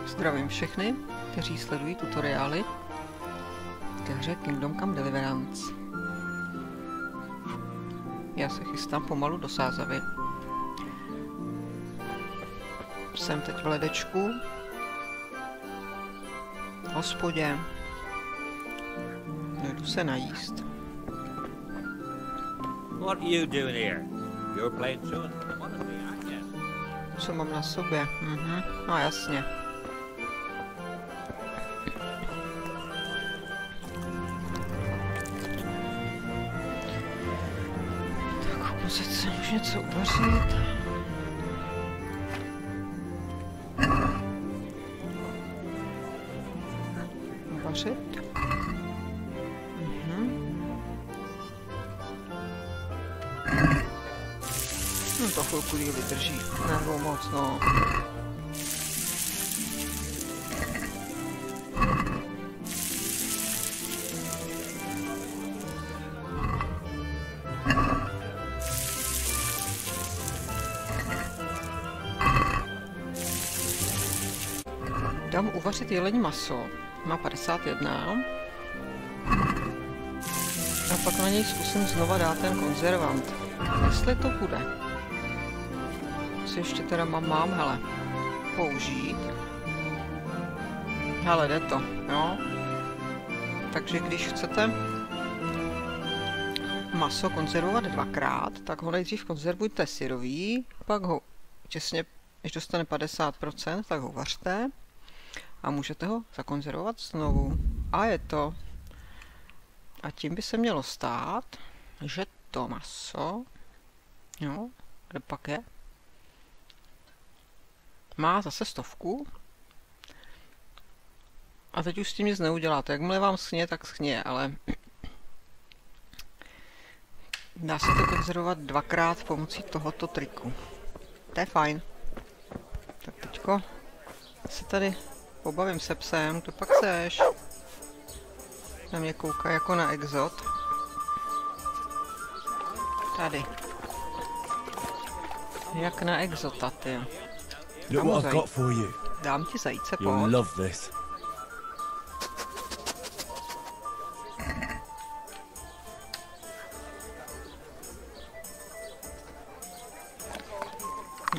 Zdravím všechny, kteří sledují tutoriály ke hře Kingdom Come Deliverance. Já se chystám pomalu do Sázavy. Jsem teď v ledečku, v hospodě, jdu se najíst. What are you doing here? You're playing truant. Co mám na sobě? No jasně. Tak muset se už něco uvařit. Uvařit? No to chvilku díl vydrží, nebo moc, no. Dám uvařit jelení maso, má 51. A pak na něj zkusím znova dát ten konzervant, jestli to bude. Co ještě teda mám, hele, použít. Hele, jde to, jo. Takže když chcete maso konzervovat dvakrát, tak ho nejdřív konzervujte syrový, pak ho těsně, když dostane 50%, tak ho vařte a můžete ho zakonzervovat znovu. A je to. A tím by se mělo stát, že to maso, jo, kde pak je, má zase 100. A teď už s tím nic neuděláte. Jakmile vám schně, tak schně, ale dá se to konzervovat dvakrát pomocí tohoto triku. To je fajn. Tak teďko se tady pobavím se psem, to pak chceš. Na mě kouká jako na exot. Tady. Jak na exota, tyjo. Look what I've got for you. Dám ti zajíce, You'll pojď. love this.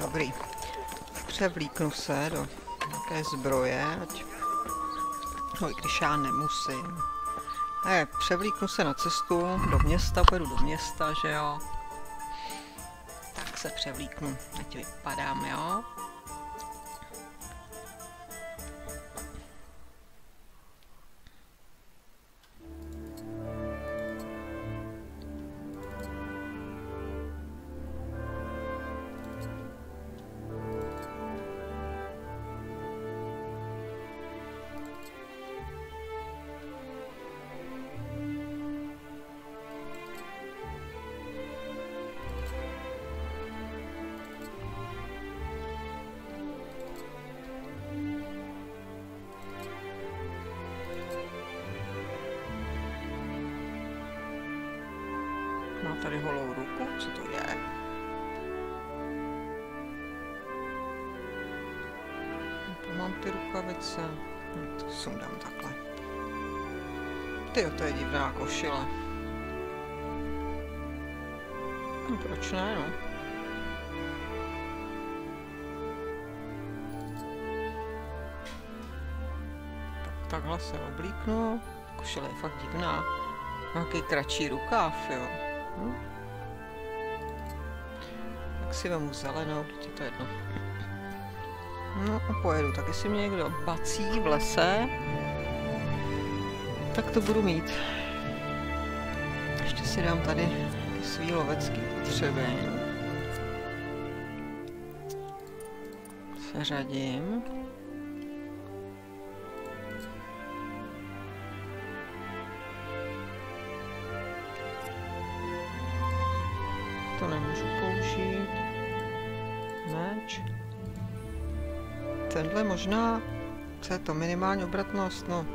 Dobrý. Převlíknu se do nějaké zbroje, ať... No i když já nemusím. Převlíknu se na cestu do města, pojedu do města, že jo. Tak se převlíknu, ať vypadám, jo. Má tady holou ruku, co to je? Tu mám ty rukavice. To sundám takhle. Tyjo, to je divná košile. No, proč ne, no? Tak, takhle se oblíknu. Košile je fakt divná. Nějaký kratší rukáv, jo. Tak si vemu zelenou, teď je to jedno. No a pojedu, tak jestli mě někdo bací v lese, tak to budu mít. Ještě si dám tady svý lovecký potřeby. Seřadím. To nemůžu použít. Meč. Tenhle možná, co je to, minimální obratnost, no.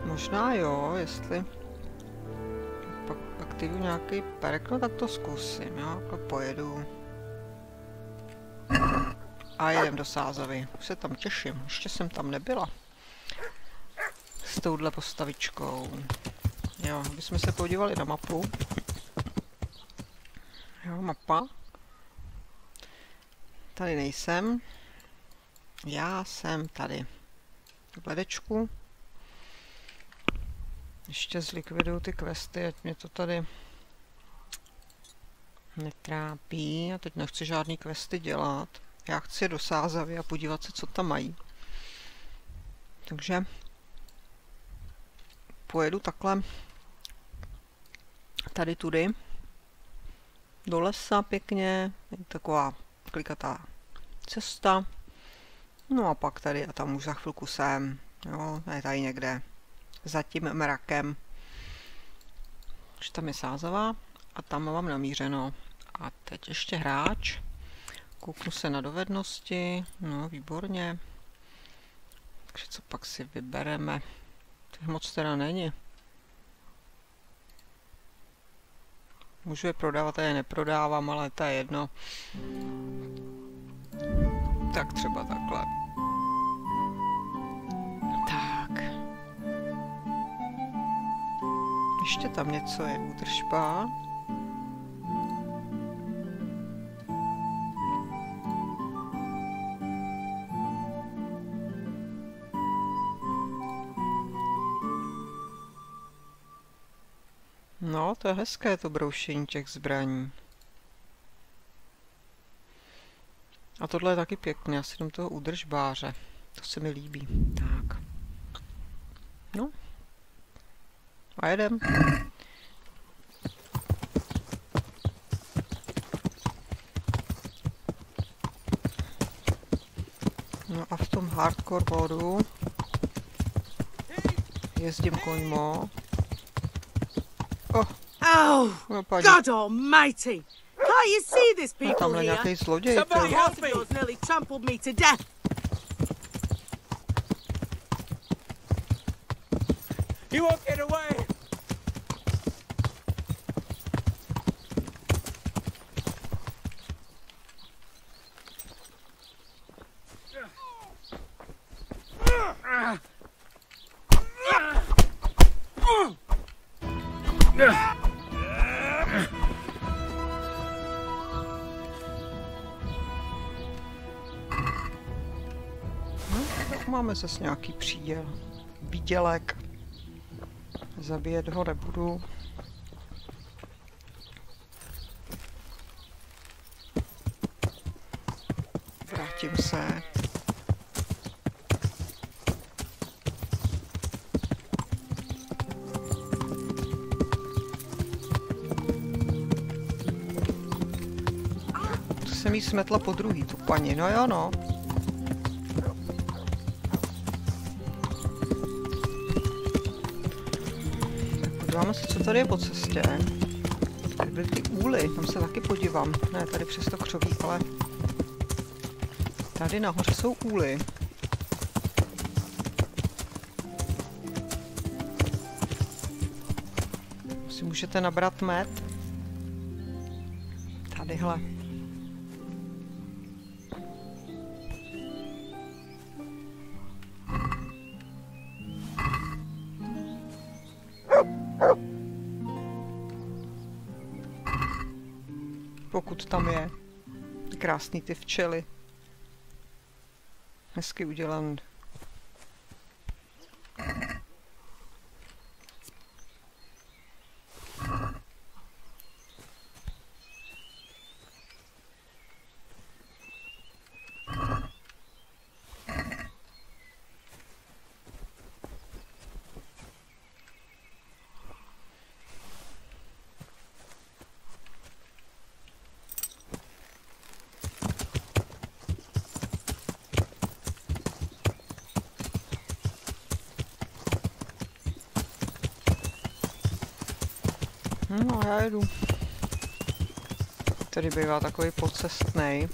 Možná jo, jestli pak aktivuju nějaký perk, no tak to zkusím, jo, jako pojedu. A jedem do Sázavy. Už se tam těším. Ještě jsem tam nebyla. S touhle postavičkou. Jo, abychom se podívali na mapu. Jo, mapa. Tady nejsem. Já jsem tady. V ledečku. Ještě zlikviduju ty questy, ať mě to tady netrápí. A teď nechci žádný questy dělat. Já chci do Sázavy a podívat se, co tam mají. Takže pojedu takhle tady tudy do lesa pěkně. Je taková klikatá cesta. No a pak tady a tam už za chvilku jsem. Jo, je tady někde za tím mrakem. Už tam je Sázava a tam mám namířeno. A teď ještě hráč. Kouknu se na dovednosti. No, výborně. Takže co pak si vybereme? Těch moc teda není. Můžu je prodávat, a je neprodávám, ale to je jedno. Tak třeba takhle. Tak. Ještě tam něco je, údržba. No, to je hezké, to broušení těch zbraní. A tohle je taky pěkné, já si dám toho údržbáře. To se mi líbí. Tak. No. A jedem. No a v tom hardcore modu jezdím koňmo. Oh, God Almighty! Can't you see this people tamhle here? nějaký zloděj. Somebody The help horse me! of yours nearly trampled me to death. You won't get away! Tak máme zase nějaký výdělek. Zabíjet ho nebudu. Vrátím se. To jsem jí smetla po druhý, tu paní, no jo no. Podíváme se, co tady je po cestě. Tady byly ty úly, tam se taky podívám. Ne, tady přes to křoví, ale tady nahoře jsou úly. Si můžete nabrat med. Tadyhle. Pokud tam je. Krásný ty včely. Hezky udělan. No a já jedu. Tady bývá takový pocestnej,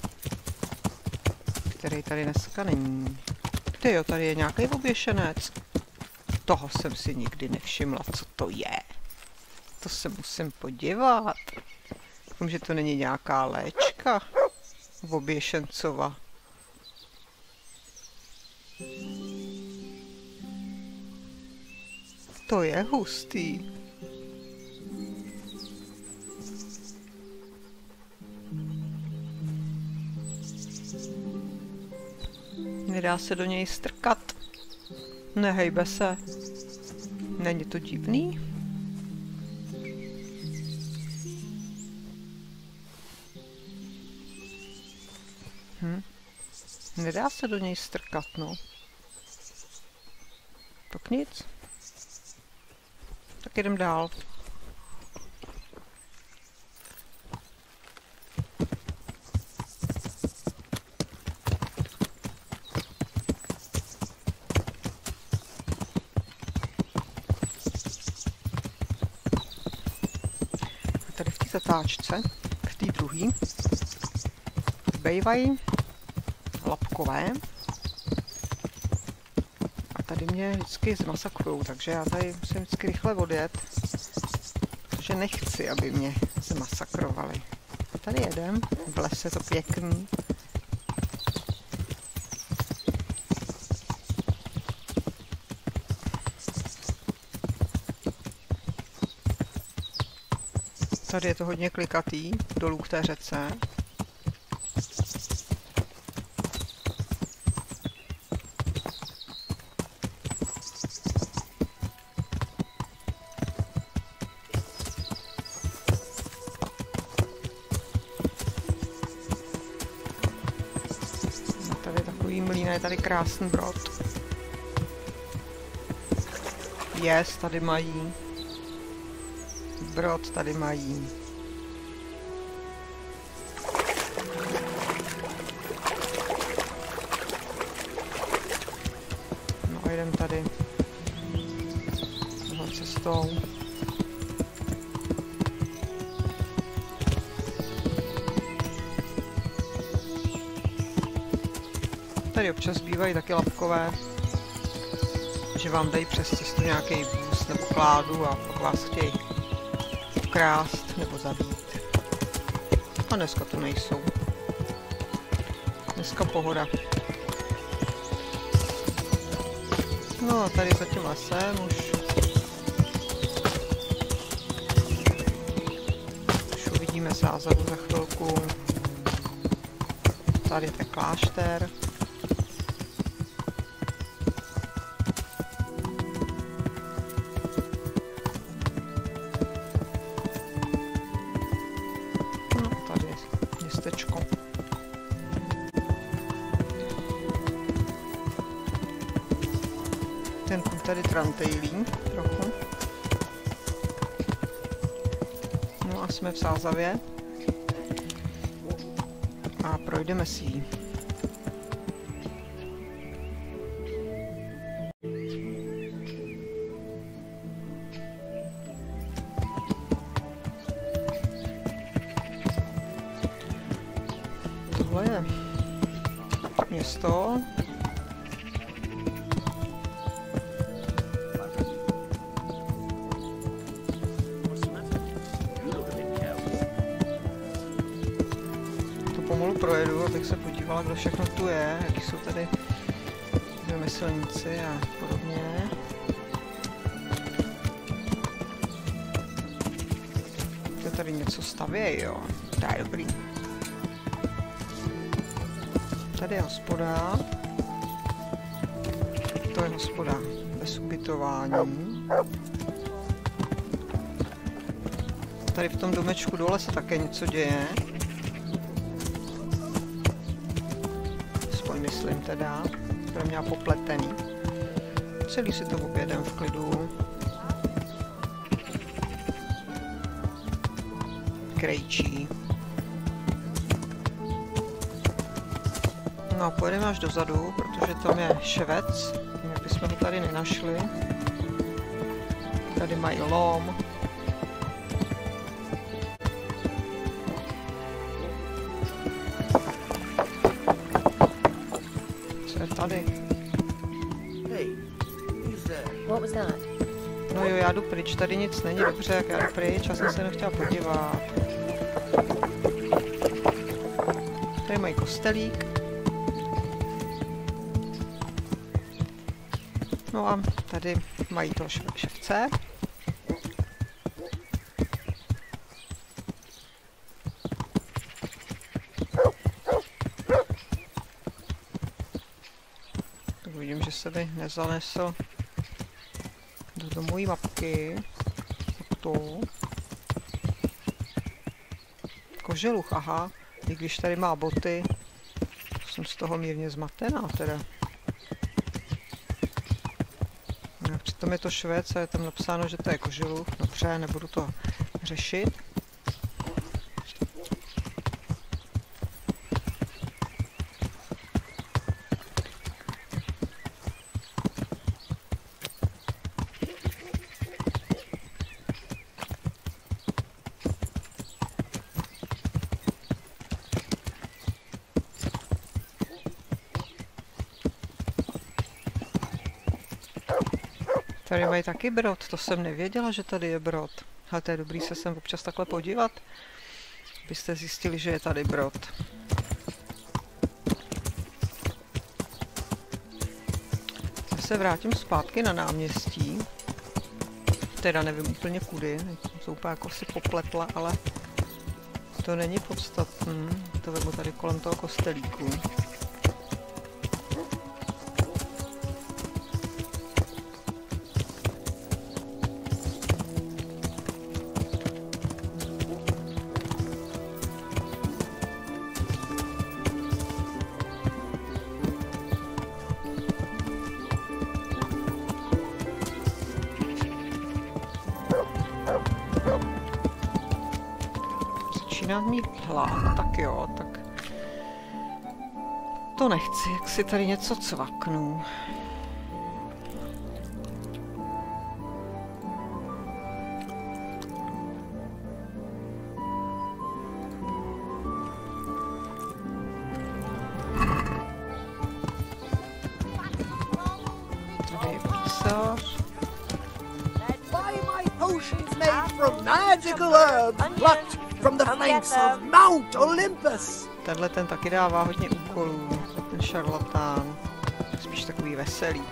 který tady dneska není. Tyjo, tady je nějaký oběšenec. Toho jsem si nikdy nevšimla, co to je. To se musím podívat. Doufám, že to není nějaká léčka oběšencova. To je hustý. Nedá se do něj strkat. Nehejbe se. Není to divný? Nedá se do něj strkat, no. Tak nic. Tak jdem dál. A tady v té zatáčce, v té druhé, bývají lapkové. A tady mě vždycky zmasakrujou, takže já tady musím vždycky rychle odjet, protože nechci, aby mě zmasakrovali. A tady jedem, v lese to pěkný. Tady je to hodně klikatý, dolů k té řece. Je tady krásný brod. Yes, tady mají. Brod tady mají. No a jdem tady tohle cestou. Tady občas bývají taky lapkové, že vám dají přes cestu nějaký vůz nebo kládu a pak vás chtějí ukrást nebo zabít. A dneska tu nejsou. Dneska pohoda. No a tady za tím lesem už uvidíme zázadu za chvilku. Tady je ten klášter. Ten tady trantejlí trochu. No a jsme v Sázavě. A projdeme si ji. Tohle je město. Pomalu projedu, abych se podívala, kdo všechno tu je, jaký jsou tady řemeslníci a podobně. To tady něco stavějí, jo. To je dobrý. Tady je hospoda. To je hospoda bez ubytování. Tady v tom domečku dole se také něco děje. Myslím teda, které měla popletený. Celý si to objedem v klidu. Krejčí. No a pojedeme až dozadu, protože tam je ševec, jinak bychom ho tady nenašli. Tady mají lom. Tady. What was that? No jo, já jdu pryč, tady nic není dobře, jak já jdu pryč, já jsem se nechtěla podívat. Tady mají kostelík. No a tady mají toho ševce. Tak vidím, že se mi nezanesl do mojí mapky. To. Koželuch, aha. I když tady má boty, jsem z toho mírně zmatená teda. No, přitom je to Švéd a je tam napsáno, že to je koželuch. Dobře, nebudu to řešit. Tady mají taky brod, to jsem nevěděla, že tady je brod. Ale to je dobrý se sem občas takhle podívat, abyste zjistili, že je tady brod. Já se vrátím zpátky na náměstí. Teda nevím úplně kudy, to úplně jako si popletla, ale to není podstatné. To vemu tady kolem toho kostelíku. Začínám mít hlad, tak jo, tak to nechci, jak si tady něco cvaknu. Tady je písař. Magical herbs plucked from the flanks of Mount Olympus. Tenhle ten taky dává hodně úkolů, ten šarlatán. Spíš takový veselý.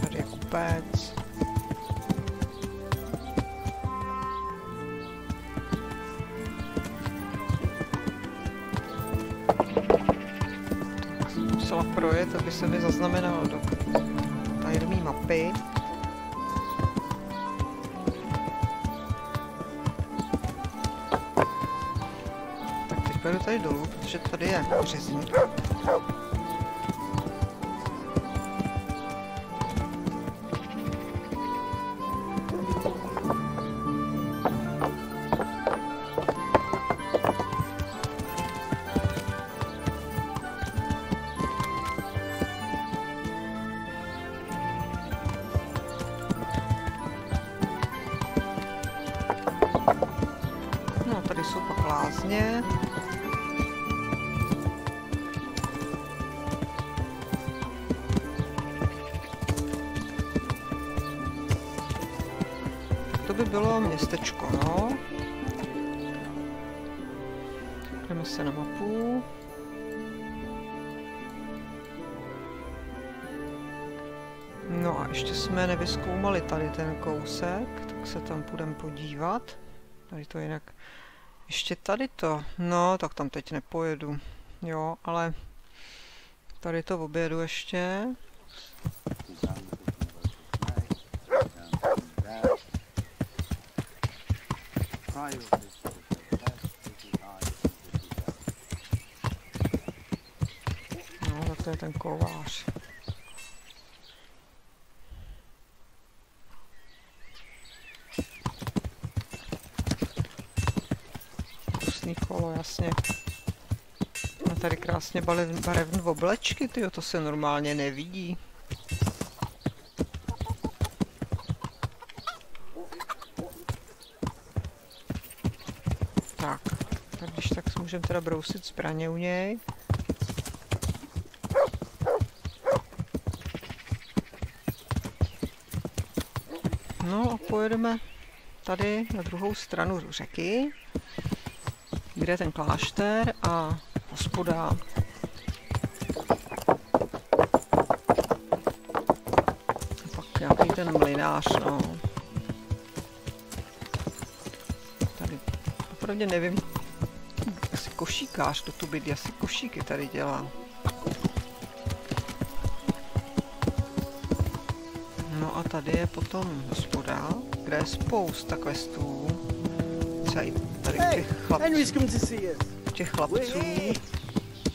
Tady je kupec. Musela projet, aby se mi zaznamenalo do tajemné mapy. Tak teď půjdu tady dolů, protože tady je řezník. Tady jsou pak lázně. To by bylo městečko, no. Jdeme se na mapu. No a ještě jsme nevyzkoumali tady ten kousek, tak se tam půjdeme podívat. Tady to jinak... Ještě tady to, no, tak tam teď nepojedu, jo, ale tady to objedu ještě. No, tak to je ten kovář. Kolo, jasně. Máme tady krásně barevné oblečky, tyjo, to se normálně nevidí. Tak když tak můžeme teda brousit zbraně u něj. No a pojedeme tady na druhou stranu řeky, kde je ten klášter a hospoda. A pak nějaký ten mlynář, no. Tady opravdu nevím, asi košíkář to tu bydlí, asi košíky tady dělá. No a tady je potom hospoda, kde je spousta questů. Třeba i tady těch chlapců.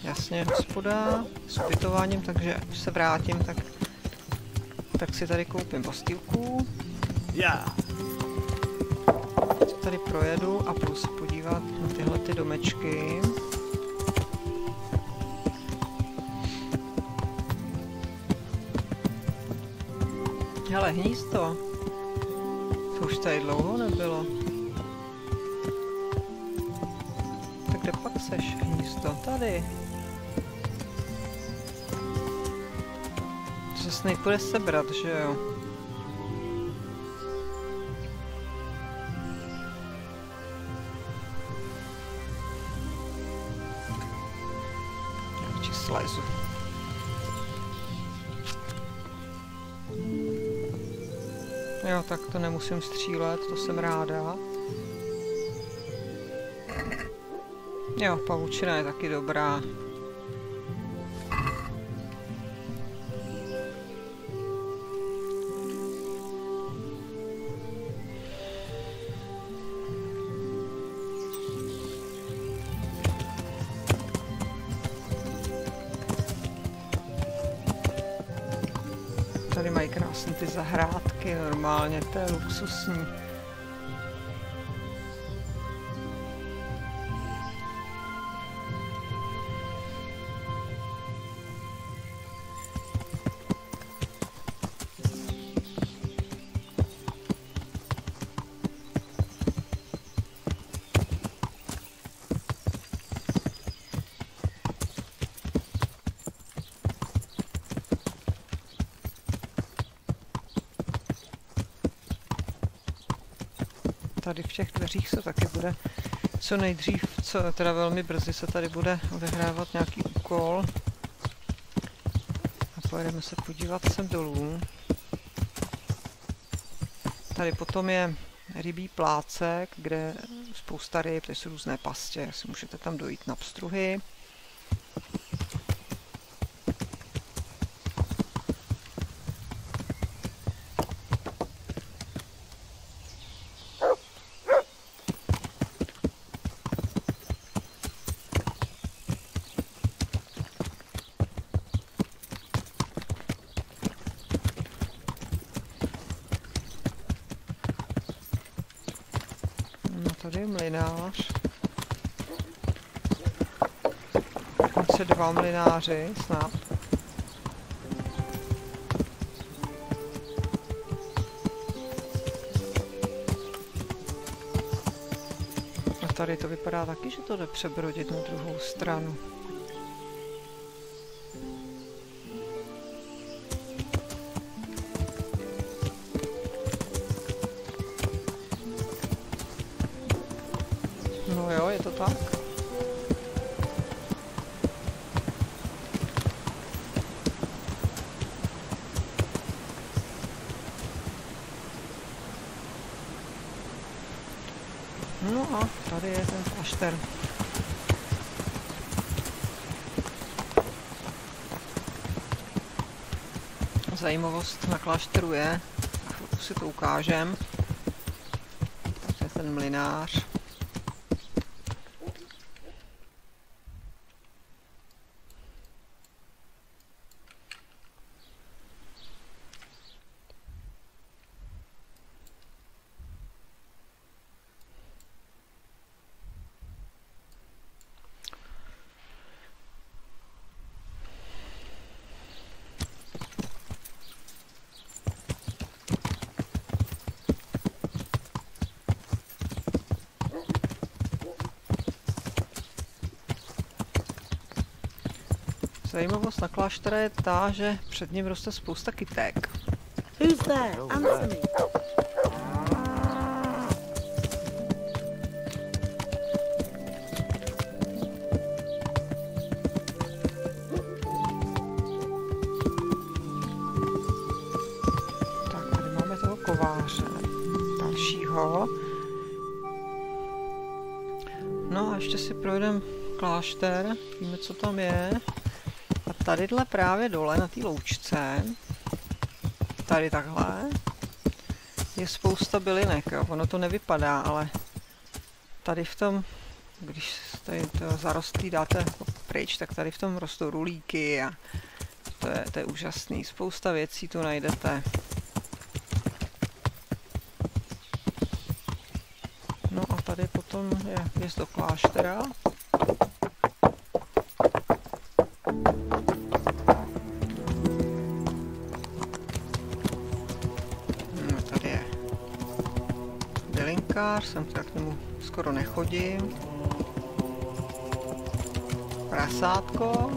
Jasně, hospoda s ubytováním, takže až se vrátím, tak si tady koupím postýlku. Tady projedu a půjdu se podívat na tyhle ty domečky. Hele, hnízdo. To už tady dlouho nebylo. Tak kde pak seš, hnízdo? Tady. To zase nejpůjde sebrat, že jo? Já slezu. Jo, tak to nemusím střílet, to jsem ráda. Jo, pavučina je taky dobrá. Tady mají krásné ty zahrádky, normálně, to je luxusní. Tady v těch dveřích se taky bude co nejdřív, teda velmi brzy se tady bude odehrávat nějaký úkol. A pojedeme se podívat sem dolů. Tady potom je rybí plácek, kde spousta ryb, to jsou různé pastě, si můžete tam dojít na pstruhy. Tady je mlynář. Dokonce 2 mlynáři, snad. A tady to vypadá taky, že to jde přebrodit na druhou stranu. No jo, je to tak. No a tady je ten klášter. Zajímavost na klášteru je, a chvilku si to ukážem, to je ten mlynář. Zajímavost na kláštere je ta, že před ním roste spousta kytek. Who's there? Answer me. oltáře dalšího. No a ještě si projdeme klášter, víme, co tam je. A tadyhle právě dole na té loučce, tady takhle, je spousta bylinek, jo. Ono to nevypadá, ale tady v tom, když tady to zarostlý dáte pryč, tak tady v tom rostou rulíky a to je úžasný. Spousta věcí tu najdete. No a tady potom je vjezd do kláštera. No tady je bylinkář, jsem teda k němu skoro nechodím. Prasátko.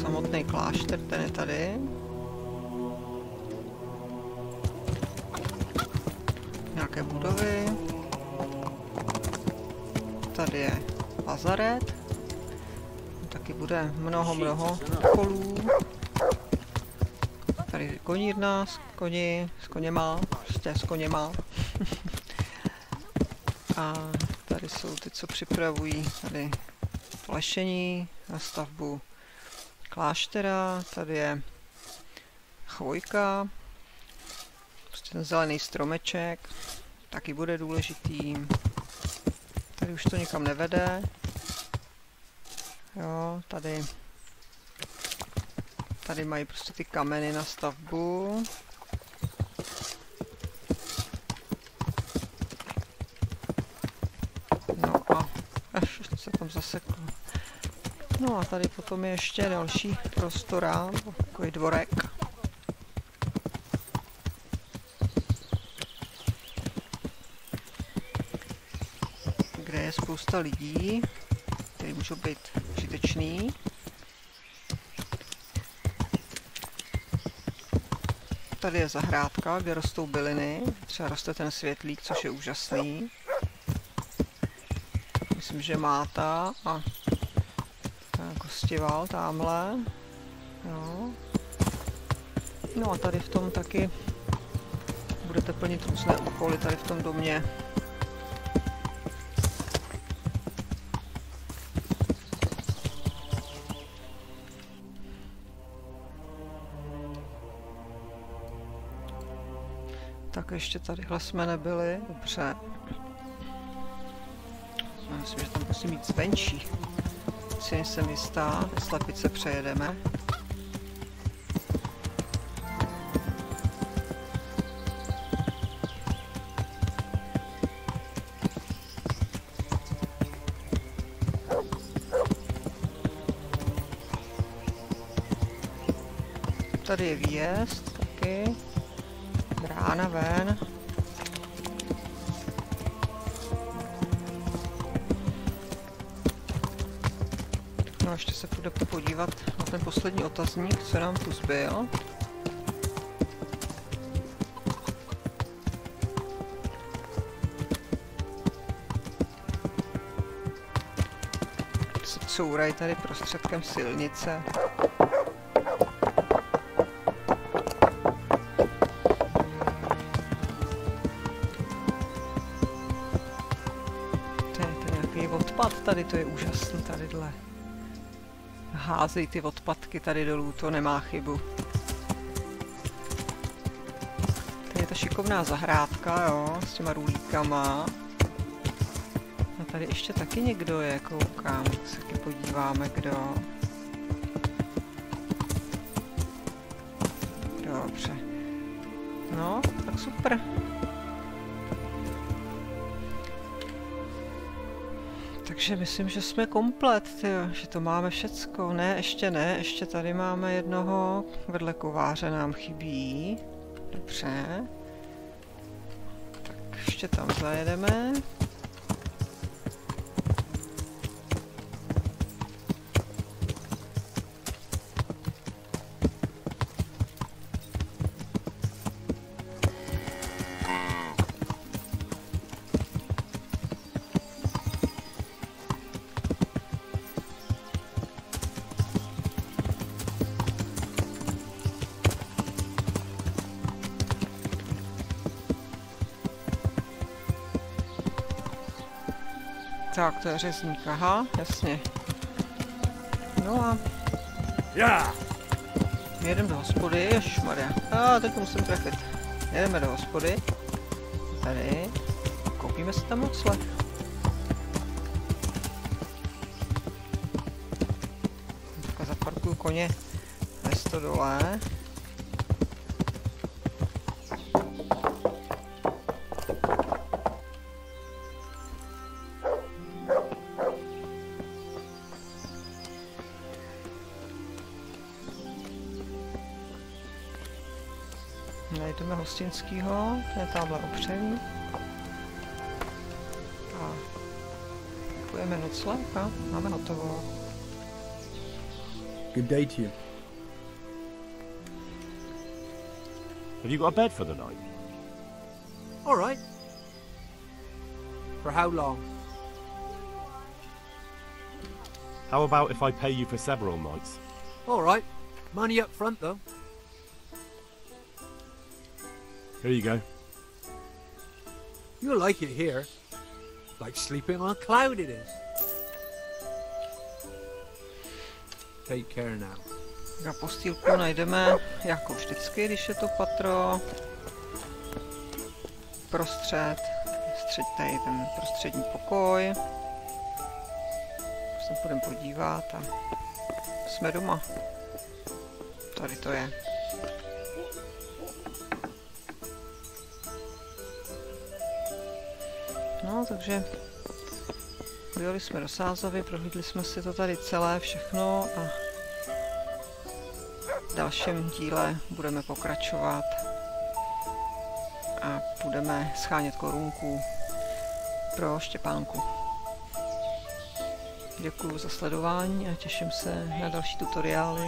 Samotný klášter, ten je tady. Nějaké budovy. Tady je lazaret. Taky bude mnoho kolů. Tady konírna s koněma, prostě s koněma. A tady jsou ty, co připravují tady plešení na stavbu kláštera. Tady je chvojka, prostě ten zelený stromeček, taky bude důležitý. Tady už to nikam nevede. Jo, tady mají prostě ty kameny na stavbu. No a až se tam zaseklo. No a tady potom je ještě další prostora, takový dvorek. Kde je spousta lidí, kteří můžou být užiteční. Tady je zahrádka, kde rostou byliny. Třeba roste ten světlík, což je úžasný. Myslím, že máta a kostival támhle. Jo. No a tady v tom taky budete plnit různé úkoly tady v tom domě. Tak ještě tadyhle jsme nebyli, dobře. Já myslím, že tam musí mít zvenčí. Si nejsem jistá, ve slepice přejedeme. Tady je výjezd taky. Brána ven. No a ještě se půjde podívat na ten poslední otazník, co nám tu zbyl. Se courají tady prostředkem silnice. Tady to je úžasný, tadyhle. Házejí ty odpadky tady dolů, to nemá chybu. Tady je ta šikovná zahrádka, jo, s těma rulíkama. A tady ještě taky někdo je, koukám, tak se taky podíváme, kdo. Dobře. No, tak super. Takže myslím, že jsme komplet, tyjo, že to máme všecko. Ne, ještě tady máme jednoho, vedle kováře nám chybí. Dobře. Tak ještě tam zajedeme. Tak, to je řezník, aha, jasně. No a... Jedeme do hospody, ježišmarja. Teď to musím trefit. Jedeme do hospody. Tady. Koupíme si tam nocleh. Teďka zaparkuju koně ve stodole. Najdeme hostinskýho, to je tamhle opření. A kupujeme nocleh a máme hotovo. Good day to you. Have you got a bed for the night? All right. For how long? How about if I pay you for several nights? All right. Money up front, though. Here you go. You'll like it here. Like sleeping on a cloud it is. Take care now. Na postýlku najdeme, jako vždycky, když je to patro. Tady ten prostřední pokoj. Se půjdeme podívat a jsme doma. Tady to je. No, takže dojeli jsme do Sázavy, prohlídli jsme si to tady celé, všechno a v dalším díle budeme pokračovat a budeme schánět korunku pro Štěpánku. Děkuju za sledování a těším se na další tutoriály.